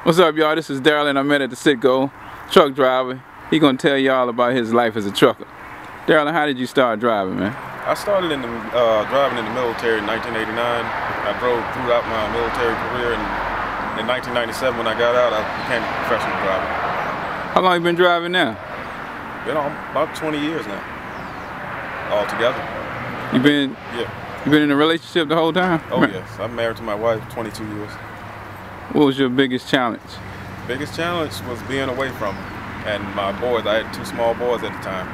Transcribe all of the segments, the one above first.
What's up, y'all? This is Darilyn. I'm at the Citgo, truck driver. He gonna tell y'all about his life as a trucker. Darilyn, how did you start driving, man? I started in the, driving in the military in 1989. I drove throughout my military career, and in 1997 when I got out, I became a professional driver. How long you been driving now? Been on about 20 years now, altogether. You been in a relationship the whole time? Oh yes, I'm married to my wife 22 years. What was your biggest challenge? Biggest challenge was being away from her and my boys. I had two small boys at the time,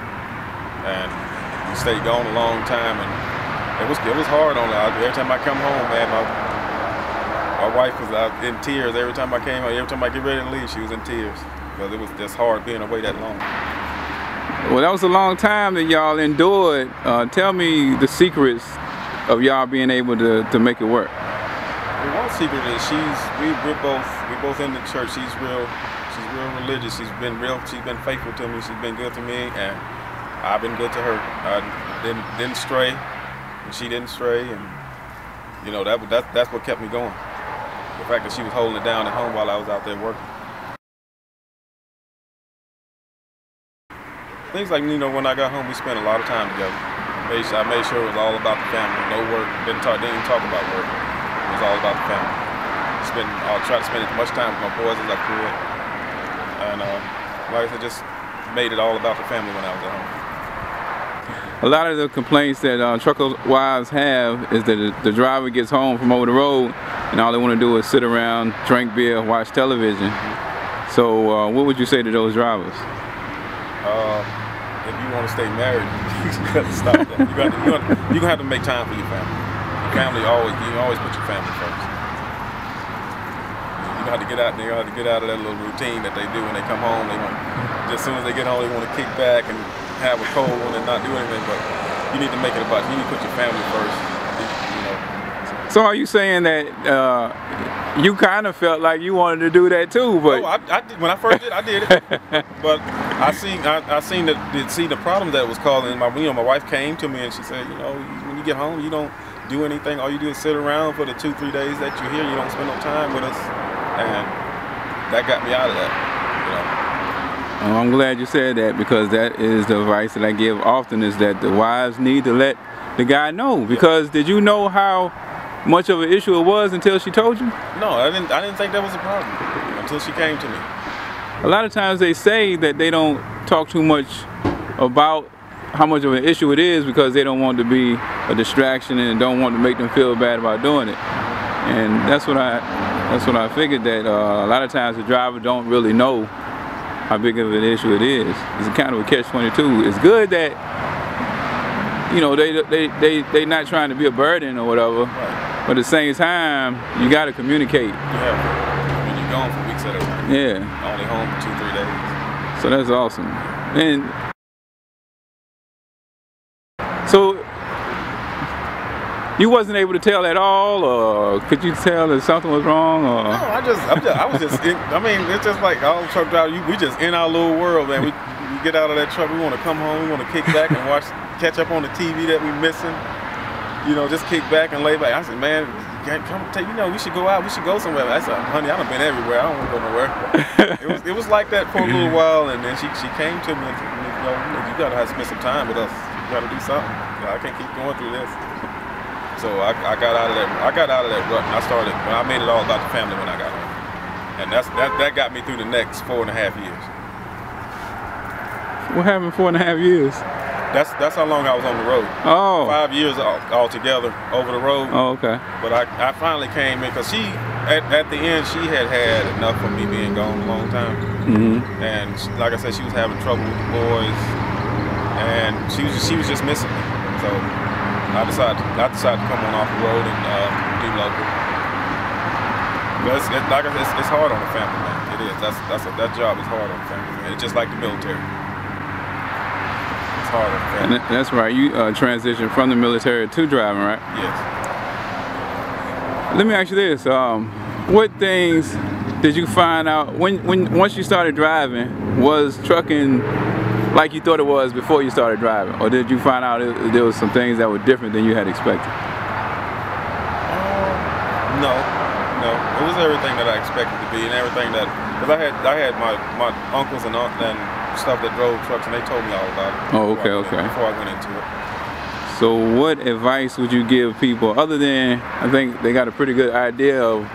and we stayed gone a long time, and it was hard on her. Every time I come home, man, my wife was in tears. Every time I came home, every time I get ready to leave, she was in tears because it was just hard being away that long. Well, that was a long time that y'all endured. Tell me the secrets of y'all being able to make it work. One secret is we're both in the church. She's real religious. She's been faithful to me. She's been good to me, and I've been good to her. I didn't stray, and she didn't stray, and you know that's what kept me going. The fact that she was holding it down at home while I was out there working. Things like, you know, when I got home, we spent a lot of time together. I made sure it was all about the family. No work. Didn't even talk about work. It was all about the family. I tried to spend as much time with my boys as I could, and like I said, just made it all about the family when I was at home. A lot of the complaints that trucker wives have is that the driver gets home from over the road and all they want to do is sit around, drink beer, watch television. So what would you say to those drivers? If you want to stay married, you got to stop that. You're gonna have to make time for your family. You always put your family first. You have to get out there. You have to get out of that little routine that they do when they come home. Just as soon as they get home, they want to kick back and have a cold one and not do anything. But you need to make it about you. You need to put your family first. You know. So are you saying that you kind of felt like you wanted to do that too? But I did. When I first did, I did it. But I seen the problem that was causing. My wife came to me and she said, you know, when you get home, you don't do anything. All you do is sit around for the 2-3 days that you're here. You don't spend no time with us, and that got me out of that. You know. I'm glad you said that, because that is the advice that I give often, is that the wives need to let the guy know. Because did you know how much of an issue it was until she told you? No, I didn't think that was a problem until she came to me. A lot of times they say that they don't talk too much about how much of an issue it is because they don't want to be a distraction and don't want to make them feel bad about doing it. And that's what I figured, that a lot of times the driver don't really know how big of an issue it is. It's kind of a catch-22. It's good that, you know, they not trying to be a burden or whatever, right. But at the same time, you got to communicate. Yeah, when you're gone for weeks at a time. Yeah. Only home for 2-3 days. So that's awesome. And so you wasn't able to tell at all, or could you tell that something was wrong? Or? No, I was just I mean, it's just like all truck drivers. We just in our little world, man. We get out of that truck, we want to come home, we want to kick back and catch up on the TV that we missing. You know, just kick back and lay back. I said, man, we should go out. We should go somewhere. I said, honey, I done been everywhere. I don't want to go nowhere. It was like that for a little while, and then she came to me and said, you gotta have to spend some time with us. You gotta do something. I can't keep going through this. So I got out of that. I got out of that rut, and I made it all about the family when I got home, and that got me through the next 4.5 years. What happened 4.5 years? That's how long I was on the road. Oh. 5 years altogether over the road. Oh, okay. But I finally came in because at the end, she had enough of me being gone a long time. Mm-hmm. And like I said, she was having trouble with the boys, and she was just missing me. So I decided to come on off the road and do local. But like I said, it's hard on the family, man. It is. That job is hard on the family, man. It's just like the military. And that's right, you transitioned from the military to driving, right? Yes. Let me ask you this, what things did you find out, once you started driving, was trucking like you thought it was before you started driving? Or did you find out there was some things that were different than you had expected? No. was everything that I expected to be, and everything that, because I had my uncles and stuff that drove trucks, and they told me all about it. Oh, okay, Before I went into it. So what advice would you give people, other than, I think they got a pretty good idea of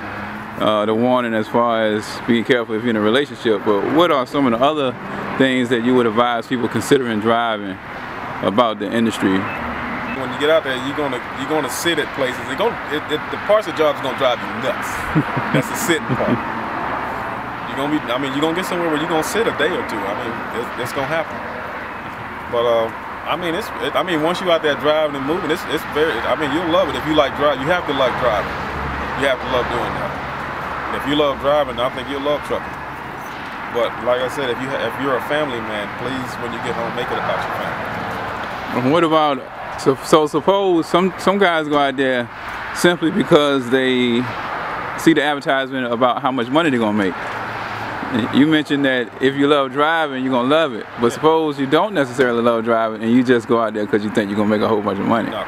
the warning as far as being careful if you're in a relationship, but what are some of the other things that you would advise people considering driving about the industry? When you get out there, you're gonna sit at places. The parts of the job is gonna drive you nuts. That's the sitting part. You're gonna get somewhere where you're gonna sit a day or two. I mean, it's gonna happen. But once you're out there driving and moving, it's very. I mean, you'll love it if you like driving. You have to like driving. You have to love doing that. And if you love driving, I think you'll love trucking. But like I said, if you're a family man, please, when you get home, make it about your family. And what about, so suppose some guys go out there simply because they see the advertisement about how much money they're gonna make. You mentioned that if you love driving, you're gonna love it. But suppose you don't necessarily love driving and you just go out there because you think you're gonna make a whole bunch of money. No.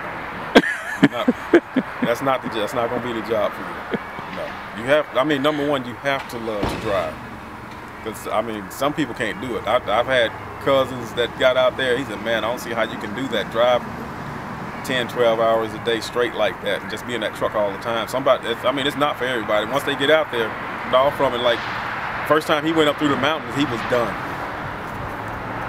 That's not gonna be the job for you. No. You have. I mean, number one, you have to love to drive. Because I mean, some people can't do it. I've had cousins that got out there. He said, "Man, I don't see how you can do that. Drive 10, 12 hours a day straight like that, and just be in that truck all the time." It's not for everybody. Once they get out there, all from it, like. First time he went up through the mountains, he was done.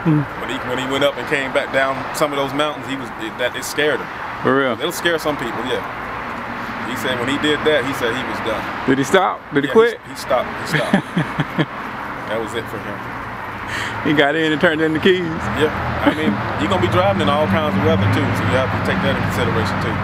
When he went up and came back down some of those mountains, it scared him. For real? It'll scare some people, yeah. He said when he did that, he said he was done. Did he stop? Did he quit? He stopped. That was it for him. He got in and turned in the keys. Yeah, I mean, you're gonna be driving in all kinds of weather too, so you have to take that into consideration too.